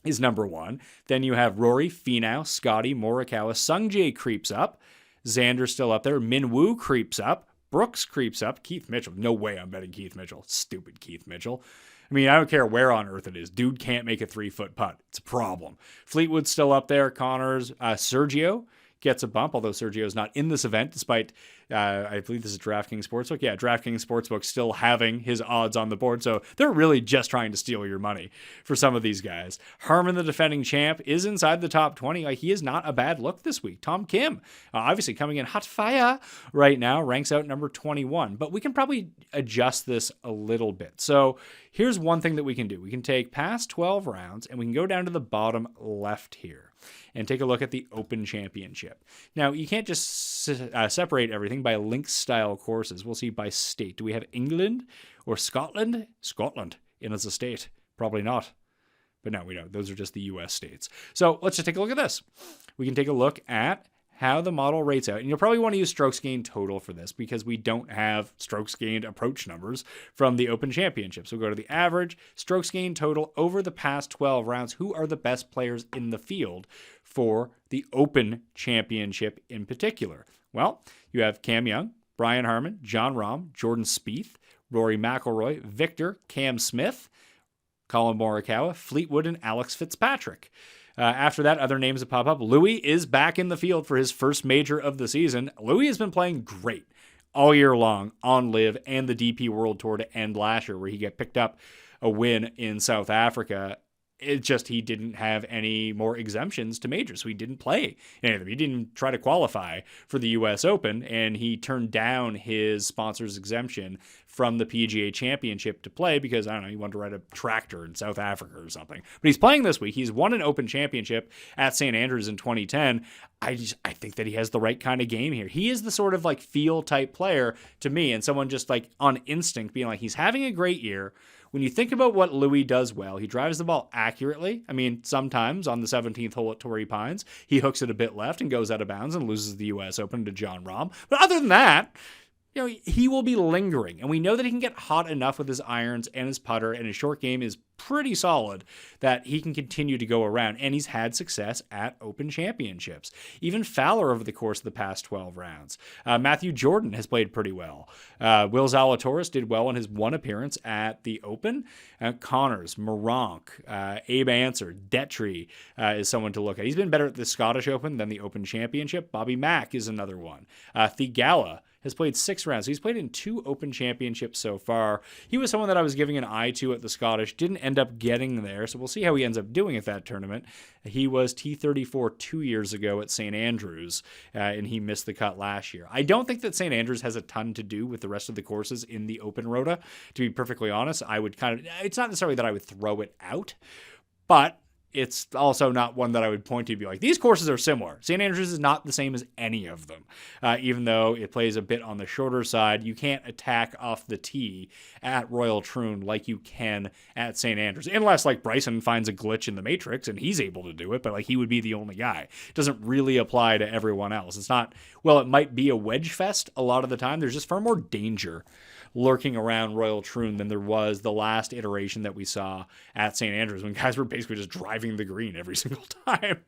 C: is number 1. Then you have Rory, Finau, Scotty, Morikawa, Sungjae creeps up. Xander's still up there. Minwoo creeps up. Brooks creeps up. Keith Mitchell. No way I'm betting Keith Mitchell. Stupid Keith Mitchell. I mean, I don't care where on earth it is. Dude can't make a 3-foot putt. It's a problem. Fleetwood's still up there. Connors. Sergio gets a bump, although Sergio's not in this event, despite, I believe this is DraftKings Sportsbook. Yeah, DraftKings Sportsbook still having his odds on the board. So they're really just trying to steal your money for some of these guys. Harman, the defending champ, is inside the top 20. Like, he is not a bad look this week. Tom Kim, obviously coming in hot fire right now, ranks out number 21. But we can probably adjust this a little bit. So here's one thing that we can do. We can take past 12 rounds and we can go down to the bottom left here and take a look at the Open Championship. Now, you can't just separate everything by links-style courses. We'll see by state. Do we have England or Scotland? Scotland in as a state. Probably not. But no, we don't. Those are just the U.S. states. So let's just take a look at this. We can take a look at how the model rates out. And you'll probably want to use strokes gained total for this because we don't have strokes gained approach numbers from the Open Championship. So we'll go to the average, strokes gained total over the past 12 rounds. Who are the best players in the field for the Open Championship in particular? Well, you have Cam Young, Brian Harman, Jon Rahm, Jordan Spieth, Rory McIlroy, Victor, Cam Smith, Colin Morikawa, Fleetwood, and Alex Fitzpatrick. After that, other names that pop up. Louis is back in the field for his first major of the season. Louis has been playing great all year long on LIV and the DP World Tour to end last year, where he got picked up a win in South Africa. It's just he didn't have any more exemptions to majors, so he didn't play any of them. He didn't try to qualify for the U.S. Open, and he turned down his sponsor's exemption from the PGA Championship to play because, I don't know, he wanted to ride a tractor in South Africa or something. But he's playing this week. He's won an Open Championship at St. Andrews in 2010. I think that he has the right kind of game here. He is the sort of like feel type player to me, and someone just like on instinct being like, he's having a great year. When you think about what Louis does well, he drives the ball accurately. I mean, sometimes on the 17th hole at Torrey Pines, he hooks it a bit left and goes out of bounds and loses the U.S. Open to Jon Rahm. But other than that, he will be lingering. And we know that he can get hot enough with his irons and his putter, and his short game is pretty solid that he can continue to go around. And he's had success at Open Championships. Even Fowler over the course of the past 12 rounds. Matthew Jordan has played pretty well. Will Zalatoris did well in his one appearance at the Open. Connors, Moronk, Abe Answer, Detry is someone to look at. He's been better at the Scottish Open than the Open Championship. Bobby Mack is another one. Thigala has played 6 rounds. So he's played in 2 Open Championships so far. He was someone that I was giving an eye to at the Scottish. Didn't end up getting there, so we'll see how he ends up doing at that tournament. He was T34 2 years ago at St. Andrews, and he missed the cut last year. I don't think that St. Andrews has a ton to do with the rest of the courses in the Open Rota. To be perfectly honest, it's not necessarily that I would throw it out, but it's also not one that I would point to be like, these courses are similar. St. Andrews is not the same as any of them. Even though it plays a bit on the shorter side, you can't attack off the tee at Royal Troon like you can at St. Andrews. Unless, like, Bryson finds a glitch in the Matrix and he's able to do it, but, like, he would be the only guy. It doesn't really apply to everyone else. It's not, well, it might be a wedge fest a lot of the time. There's just far more danger lurking around Royal Troon than there was the last iteration that we saw at St. Andrews when guys were basically just driving the green every single time.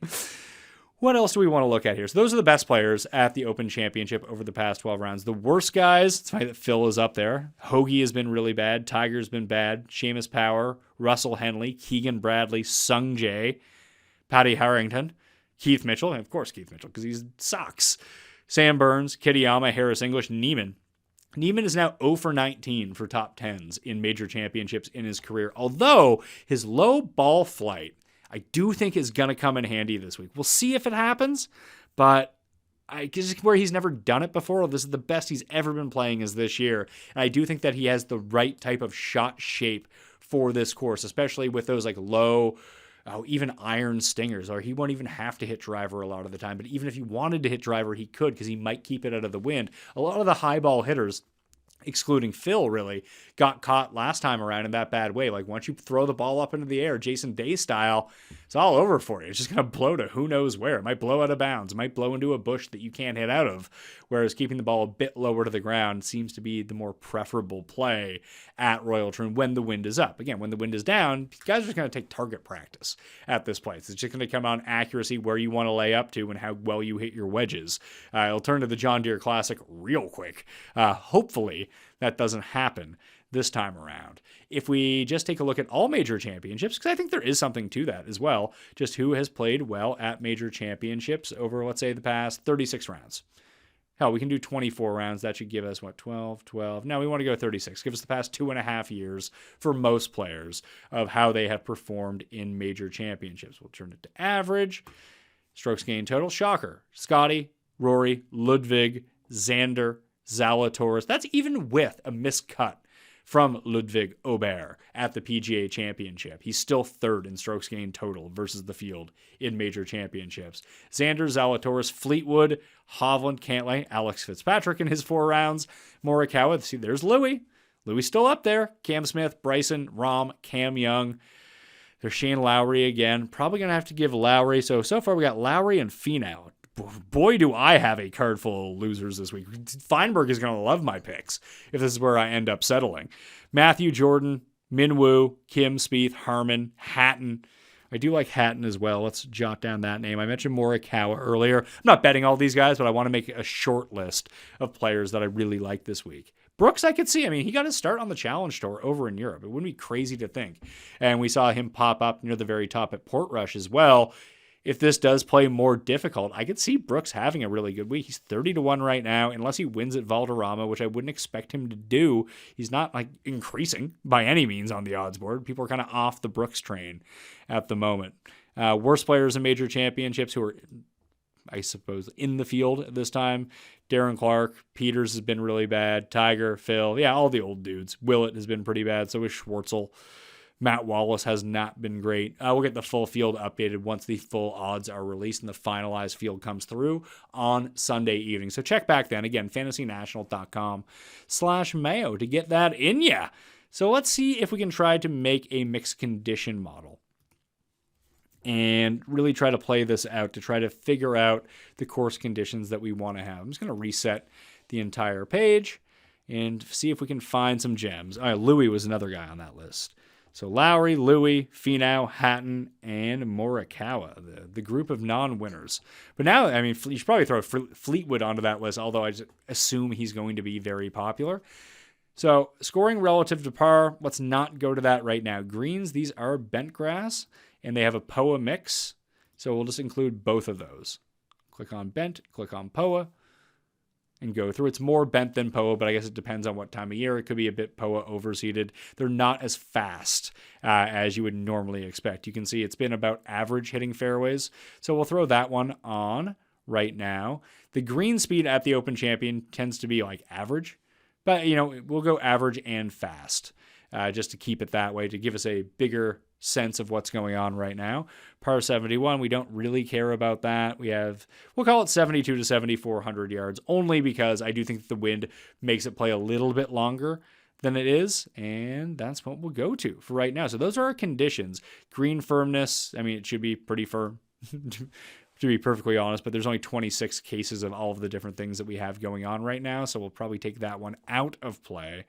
C: What else do we want to look at here? So those are the best players at the Open Championship over the past 12 rounds. The worst guys, it's funny that Phil is up there. Hoagie has been really bad. Tiger's been bad. Seamus Power, Russell Henley, Keegan Bradley, Sung Jae, Paddy Harrington, Keith Mitchell, and of course Keith Mitchell because he sucks. Sam Burns, Kitayama, Harris English, Neiman. Neiman is now 0 for 19 for top 10s in major championships in his career, although his low ball flight, I do think is going to come in handy this week. We'll see if it happens, but I guess where he's never done it before, this is the best he's ever been playing is this year, and I do think that he has the right type of shot shape for this course, especially with those like low, even iron stingers, or he won't even have to hit driver a lot of the time. But even if he wanted to hit driver, he could because he might keep it out of the wind. A lot of the high ball hitters, excluding Phil, really got caught last time around in that bad way. Like once you throw the ball up into the air, Jason Day style, it's all over for you. It's just going to blow to who knows where. It might blow out of bounds. It might blow into a bush that you can't hit out of. Whereas keeping the ball a bit lower to the ground seems to be the more preferable play at Royal Troon when the wind is up. Again, when the wind is down, guys are just going to take target practice at this place. It's just going to come on accuracy where you want to lay up to and how well you hit your wedges. It'll turn to the John Deere Classic real quick. Hopefully that doesn't happen this time around. If we just take a look at all major championships, because I think there is something to that as well, just who has played well at major championships over, let's say, the past 36 rounds. Hell, we can do 24 rounds. That should give us, 12? No, we want to go 36. Give us the past 2.5 years for most players of how they have performed in major championships. We'll turn it to average. Strokes gained total. Shocker. Scotty, Rory, Ludwig, Xander, Zalatoris. That's even with a miscut from Ludwig Aubert at the PGA Championship. He's still third in strokes gained total versus the field in major championships. Xander, Zalatoris, Fleetwood, Hovland, Cantlay, Alex Fitzpatrick in his 4 rounds. Morikawa, see, there's Louis. Louis still up there. Cam Smith, Bryson, Rahm, Cam Young. There's Shane Lowry again. Probably going to have to give Lowry. So far we got Lowry and Finau. Boy, do I have a card full of losers this week. Feinberg is going to love my picks if this is where I end up settling. Matthew Jordan, Minwoo, Kim, Spieth, Harmon, Hatton. I do like Hatton as well. Let's jot down that name. I mentioned Morikawa earlier. I'm not betting all these guys, but I want to make a short list of players that I really like this week. Brooks, I could see. I mean, he got his start on the Challenge Tour over in Europe. It wouldn't be crazy to think. And we saw him pop up near the very top at Portrush as well. If this does play more difficult, I could see Brooks having a really good week. He's 30-1 right now, unless he wins at Valderrama, which I wouldn't expect him to do. He's not like increasing by any means on the odds board. People are kind of off the Brooks train at the moment. Worst players in major championships who are, I suppose, in the field at this time. Darren Clark, Peters has been really bad. Tiger, Phil, yeah, all the old dudes. Willett has been pretty bad. So is Schwartzel. Matt Wallace has not been great. We'll get the full field updated once the full odds are released and the finalized field comes through on Sunday evening. So check back then. Again, fantasynational.com/Mayo to get that in ya. So let's see if we can try to make a mixed condition model and really try to play this out to try to figure out the course conditions that we want to have. I'm just going to reset the entire page. and see if we can find some gems. Louis was another guy on that list. So Lowry, Louis, Finau, Hatton, and Morikawa, the group of non-winners. But now, I mean, you should probably throw Fleetwood onto that list, although I just assume he's going to be very popular. So scoring relative to par, let's not go to that right now. Greens, these are bent grass, and they have a POA mix. So we'll just include both of those. Click on bent, click on POA, and go through. It's more bent than POA, but I guess it depends on what time of year. It could be a bit POA overseeded. They're not as fast as you would normally expect. You can see it's been about average hitting fairways. So we'll throw that one on right now. The green speed at the Open Champion tends to be like average, but we'll go average and fast just to keep it that way, to give us a bigger sense of what's going on right now. Par 71, we don't really care about that. We'll call it 72 to 7,400 yards, only because I do think that the wind makes it play a little bit longer than it is, and that's what we'll go to for right now. So those are our conditions. Green firmness, I mean, it should be pretty firm, to be perfectly honest, but there's only 26 cases of all of the different things that we have going on right now, so we'll probably take that one out of play.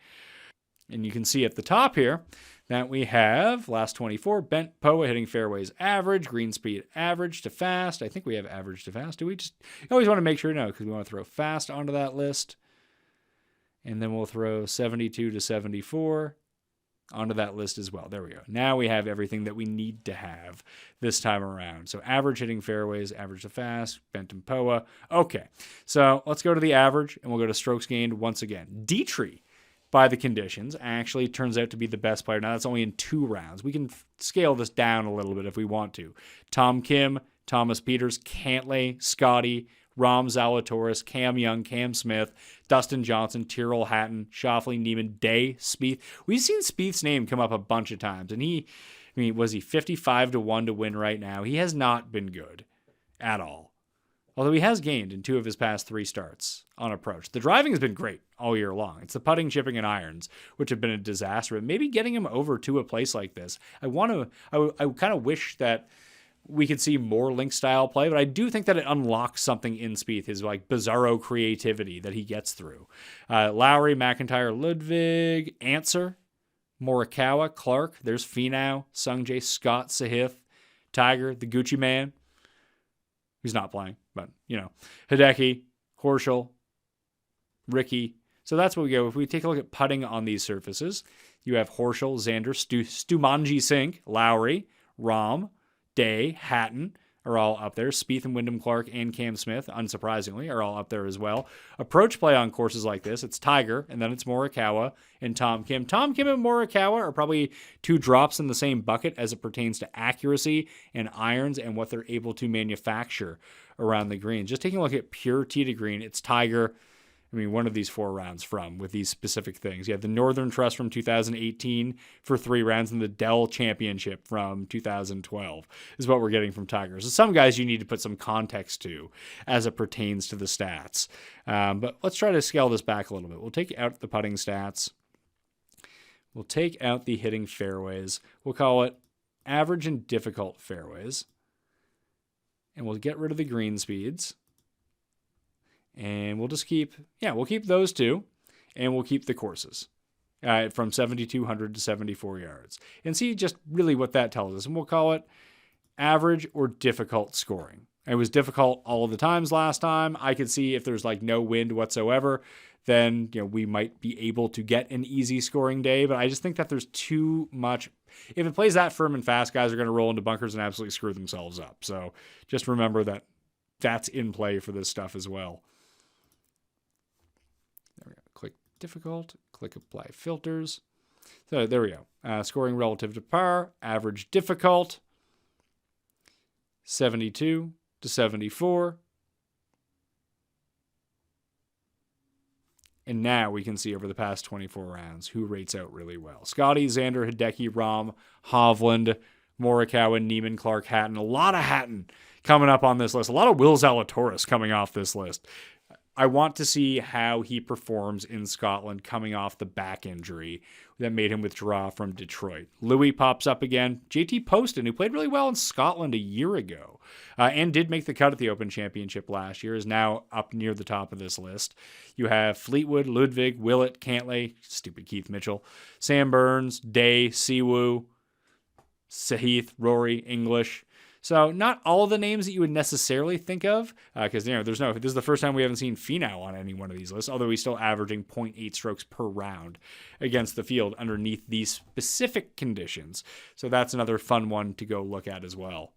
C: And you can see at the top here that we have last 24, bent POA hitting fairways average, green speed average to fast. I think we have average to fast. You always want to make sure, no, because we want to throw fast onto that list. And then we'll throw 72 to 74 onto that list as well. There we go. Now we have everything that we need to have this time around. So average hitting fairways, average to fast, bent and POA. Okay, so let's go to the average, and we'll go to strokes gained once again. Dietrich, by the conditions, actually turns out to be the best player. Now, that's only in 2 rounds. We can scale this down a little bit if we want to. Tom Kim, Thomas Pieters, Cantlay, Scotty, Rahm, Zalatoris, Cam Young, Cam Smith, Dustin Johnson, Tyrrell Hatton, Schauffele, Neiman, Day, Spieth. We've seen Spieth's name come up a bunch of times, and was he 55 to 1 to win right now? He has not been good at all. Although he has gained in 2 of his past 3 starts on approach. The driving has been great all year long. It's the putting, chipping, and irons, which have been a disaster. But maybe getting him over to a place like this. I kind of wish that we could see more link style play, but I do think that it unlocks something in Spieth, his like bizarro creativity that he gets through. Lowry, McIntyre, Ludwig, Answer, Morikawa, Clark. There's Finau, Sungjae, Scott, Sahith, Tiger, the Gucci Man. He's not playing, but, Hideki, Horschel, Ricky. So that's what we go. If we take a look at putting on these surfaces, you have Horschel, Xander, Stumanji Sink, Lowry, Rahm, Day, Hatton are all up there. Spieth and Wyndham Clark and Cam Smith, unsurprisingly, are all up there as well. Approach play on courses like this, it's Tiger, and then it's Morikawa and Tom Kim. Tom Kim and Morikawa are probably 2 drops in the same bucket as it pertains to accuracy and irons and what they're able to manufacture around the green. Just taking a look at pure tee to green, it's Tiger. One of these 4 rounds with these specific things. You have the Northern Trust from 2018 for 3 rounds, and the Dell Championship from 2012 is what we're getting from Tiger. So some guys you need to put some context to as it pertains to the stats. But let's try to scale this back a little bit. We'll take out the putting stats. We'll take out the hitting fairways. We'll call it average and difficult fairways. And we'll get rid of the green speeds. And we'll just keep those 2, and we'll keep the courses from 7,200 to 74 yards. And see just really what that tells us. And we'll call it average or difficult scoring. It was difficult all of the times last time. I could see if there's like no wind whatsoever, then we might be able to get an easy scoring day. But I just think that there's too much. If it plays that firm and fast, guys are going to roll into bunkers and absolutely screw themselves up. So just remember that that's in play for this stuff as well. There we go. Click difficult, click apply filters. So there we go. Scoring relative to par, average difficult, 72 to 74. And now we can see over the past 24 rounds who rates out really well. Scotty, Xander, Hideki, Rahm, Hovland, Morikawa, Neiman, Clark, Hatton. A lot of Hatton coming up on this list. A lot of Will Zalatoris coming off this list. I want to see how he performs in Scotland coming off the back injury that made him withdraw from Detroit. Louis pops up again. JT Poston, who played really well in Scotland a year ago and did make the cut at the Open Championship last year, is now up near the top of this list. You have Fleetwood, Ludwig, Willett, Cantlay, stupid Keith Mitchell, Sam Burns, Day, Siwoo, Sahith, Rory, English. So not all of the names that you would necessarily think of, because this is the first time we haven't seen Finau on any one of these lists, although he's still averaging 0.8 strokes per round against the field underneath these specific conditions. So that's another fun one to go look at as well.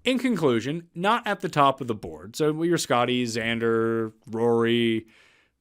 C: In conclusion, not at the top of the board. So your Scotty, Xander, Rory,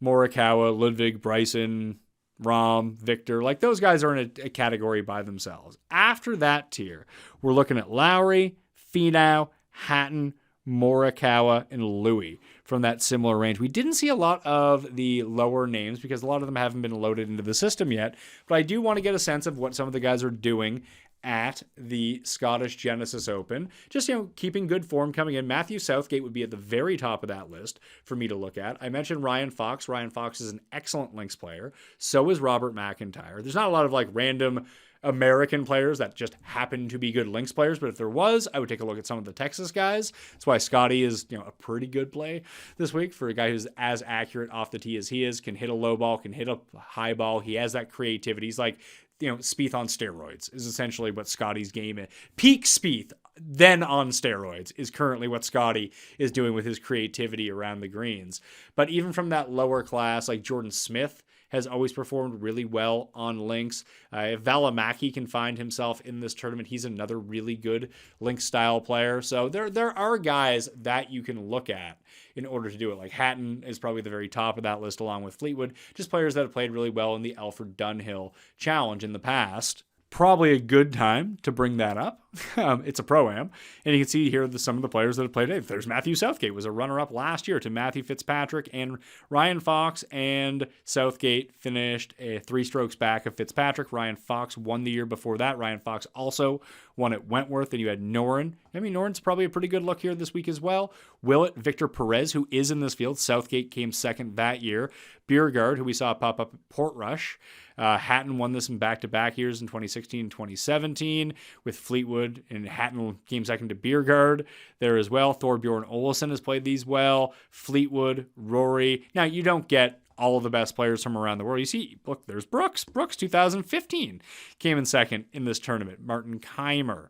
C: Morikawa, Ludwig, Bryson, Rahm, Victor, like those guys are in a category by themselves. After that tier, we're looking at Lowry, Finau, Hatton, Morikawa, and Louis from that similar range. We didn't see a lot of the lower names because a lot of them haven't been loaded into the system yet, but I do want to get a sense of what some of the guys are doing at the Scottish Genesis Open. Just, keeping good form coming in. Matthew Southgate would be at the very top of that list for me to look at. I mentioned Ryan Fox. Ryan Fox is an excellent links player. So is Robert McIntyre. There's not a lot of random American players that just happen to be good links players, but if there was, I would take a look at some of the Texas guys. That's why Scotty is, a pretty good play this week for a guy who's as accurate off the tee as he is, can hit a low ball, can hit a high ball. He has that creativity. He's like, Spieth on steroids is essentially what Scotty's game is. Peak Spieth, then on steroids, is currently what Scotty is doing with his creativity around the greens. But even from that lower class, like Jordan Smith has always performed really well on links. If Valimaki can find himself in this tournament, he's another really good link style player. So there are guys that you can look at in order to do it. Like Hatton is probably the very top of that list along with Fleetwood. Just players that have played really well in the Alfred Dunhill Challenge in the past. Probably a good time to bring that up. It's a Pro-Am. And you can see here some of the players that have played. There's Matthew Southgate, was a runner-up last year to Matthew Fitzpatrick and Ryan Fox. And Southgate finished 3 strokes back of Fitzpatrick. Ryan Fox won the year before that. Ryan Fox also won at Wentworth. And you had Noren. Noren's probably a pretty good look here this week as well. Willett, Victor Perez, who is in this field. Southgate came second that year. Biergaard, who we saw pop up at Portrush. Hatton won this in back-to-back years in 2016 and 2017 with Fleetwood, and Hatton came second to Biergaard there as well. Thorbjorn Olesen has played these well. Fleetwood, Rory. Now, you don't get all of the best players from around the world. You see, look, there's Brooks. Brooks, 2015, came in second in this tournament. Martin Keimer,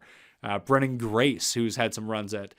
C: Brennan Grace, who's had some runs at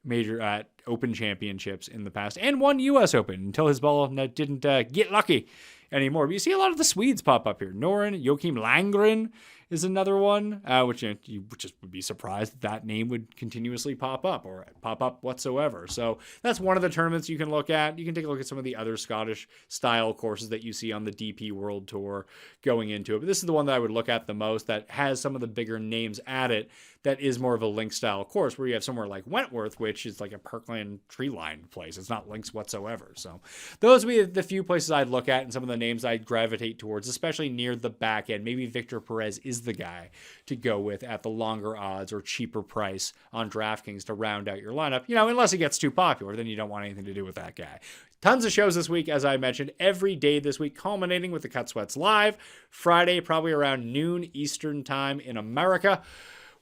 C: major Open championships in the past and won U.S. Open until his ball didn't get lucky anymore. But you see a lot of the Swedes pop up here. Noren, Joachim Landgren is another one, which you just would be surprised that name would continuously pop up or pop up whatsoever. So that's one of the tournaments you can look at. You can take a look at some of the other Scottish style courses that you see on the DP World Tour going into it. But this is the one that I would look at the most that has some of the bigger names at it that is more of a link style course, where you have somewhere like Wentworth, which is like a parkland tree lined place. It's not links whatsoever. So those would be the few places I'd look at and some of the names I'd gravitate towards, especially near the back end. Maybe Victor Perez is the guy to go with at the longer odds or cheaper price on DraftKings to round out your lineup, unless it gets too popular, then you don't want anything to do with that guy. Tons of shows this week, as I mentioned, every day this week, culminating with the Cut Sweats Live. Friday, probably around noon Eastern time in America.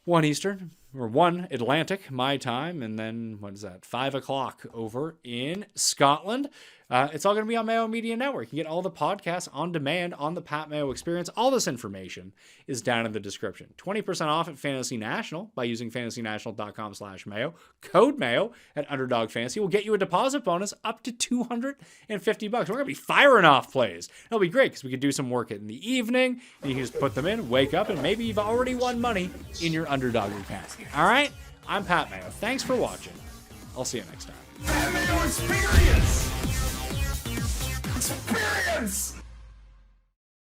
C: 1 Eastern, or 1 Atlantic, my time, and then, 5 o'clock over in Scotland. It's all going to be on Mayo Media Network. You can get all the podcasts on demand on the Pat Mayo Experience. All this information is down in the description. 20% off at Fantasy National by using fantasynational.com/Mayo. Code Mayo at Underdog Fantasy will get you a deposit bonus up to $250. We're going to be firing off plays. It'll be great because we could do some work in the evening. And you can just put them in, wake up, and maybe you've already won money in your Underdog account. All right? I'm Pat Mayo. Thanks for watching. I'll see you next time.
B: Pat Mayo Experience! Experience!